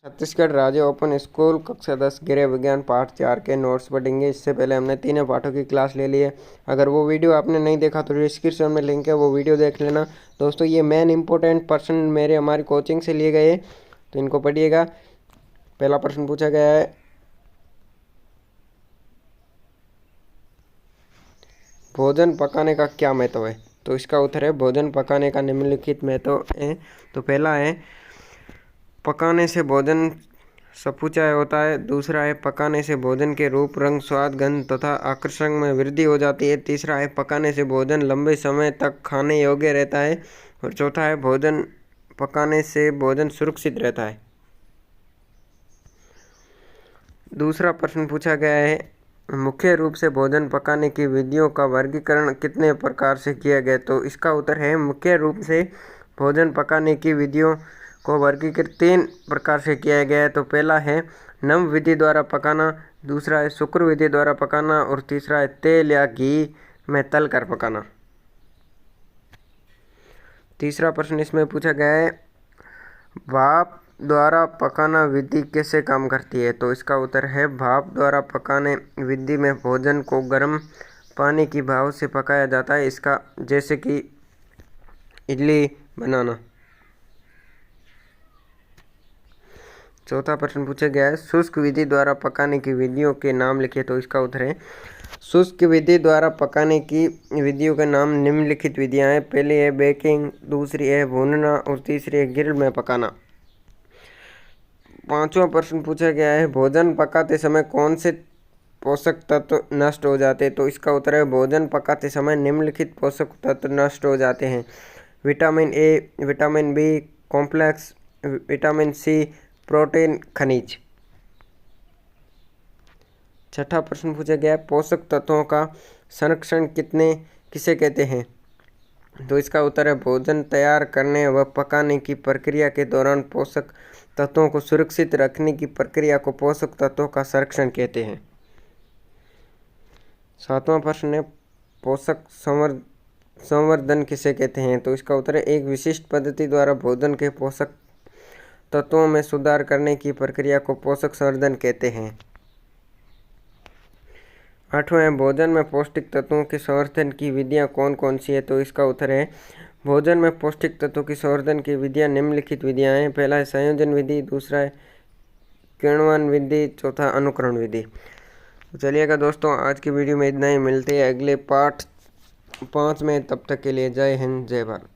छत्तीसगढ़ राज्य open school कक्षा 10 गृह विज्ञान पाठ 4 के नोट्स पढ़ेंगे। इससे पहले हमने तीनों पाठों की क्लास ले ली है। अगर वो वीडियो आपने नहीं देखा तो डिस्क्रिप्शन में लिंक है, वो वीडियो देख लेना। दोस्तों ये मेन इंपॉर्टेंट प्रश्न मेरे हमारी कोचिंग से लिए गए, तो इनको पढ़िएगा। पहला प्रश्न पूछा गया है, भोजन पकाने का क्या महत्व है? तो इसका उत्तर है भोजन पकाने का निम्नलिखित महत्व है। तो पहला है पकाने से भोजन सपुचाय होता है। दूसरा है पकाने से भोजन के रूप, रंग, स्वाद, गंध तथा आकर्षण में वृद्धि हो जाती है। तीसरा है पकाने से भोजन लंबे समय तक खाने योग्य रहता है। और चौथा है भोजन पकाने से भोजन सुरक्षित रहता है। दूसरा प्रश्न पूछा गया है, मुख्य रूप से भोजन पकाने की विधियों का वर्गीकरण कितने प्रकार से किया गया? तो इसका उत्तर है मुख्य रूप से भोजन पकाने की विधियों को वर्गीकृत 3 प्रकार से किया गया है। तो पहला है नम विधि द्वारा पकाना, दूसरा है शुक्र विधि द्वारा पकाना और तीसरा है तेल या घी में तल कर पकाना। तीसरा प्रश्न इसमें पूछा गया है, भाप द्वारा पकाना विधि कैसे काम करती है? तो इसका उत्तर है भाप द्वारा पकाने विधि में भोजन को गर्म पानी की भाप से पकाया जाता है, इसका जैसे कि इडली बनाना। चौथा प्रश्न पूछा गया है, शुष्क विधि द्वारा पकाने की विधियों के नाम लिखे। तो इसका उत्तर है शुष्क विधि द्वारा पकाने की विधियों के नाम निम्नलिखित विधियां हैं। पहली है बेकिंग, दूसरी है भूनना और तीसरी है ग्रिल में पकाना। पांचवा प्रश्न पूछा गया है, भोजन पकाते समय कौन से पोषक तत्व नष्ट हो जाते हैं? तो इसका उत्तर है भोजन पकाते समय निम्नलिखित पोषक तत्व नष्ट हो जाते हैं, vitamin A, vitamin B complex, vitamin C, protein, खनिज। छठा प्रश्न पूछा गया, पोषक तत्वों का संरक्षण किसे कहते हैं? तो इसका उत्तर है भोजन तैयार करने व पकाने की प्रक्रिया के दौरान पोषक तत्वों को सुरक्षित रखने की प्रक्रिया को पोषक तत्वों का संरक्षण कहते हैं। सातवां प्रश्न है, पोषक संवर्धन किसे कहते हैं? तो इसका उत्तर है एक विशिष्ट पद्धति द्वारा भोजन के पोषक तत्वों में सुधार करने की प्रक्रिया को पोषक संवर्धन कहते हैं। आठवां है, भोजन में पौष्टिक तत्वों के संवर्धन की विधियां कौन कौन सी है? तो इसका उत्तर है भोजन में पौष्टिक तत्वों की संवर्धन की विधियां निम्नलिखित विधियां हैं। पहला है संयोजन विधि, दूसरा है किण्वन विधि, चौथा अनुकरण विधि। तो चलिएगा दोस्तों, आज की वीडियो में इतना ही। मिलते हैं अगले पाठ 5 में, तब तक के लिए जय हिंद, जय भारत।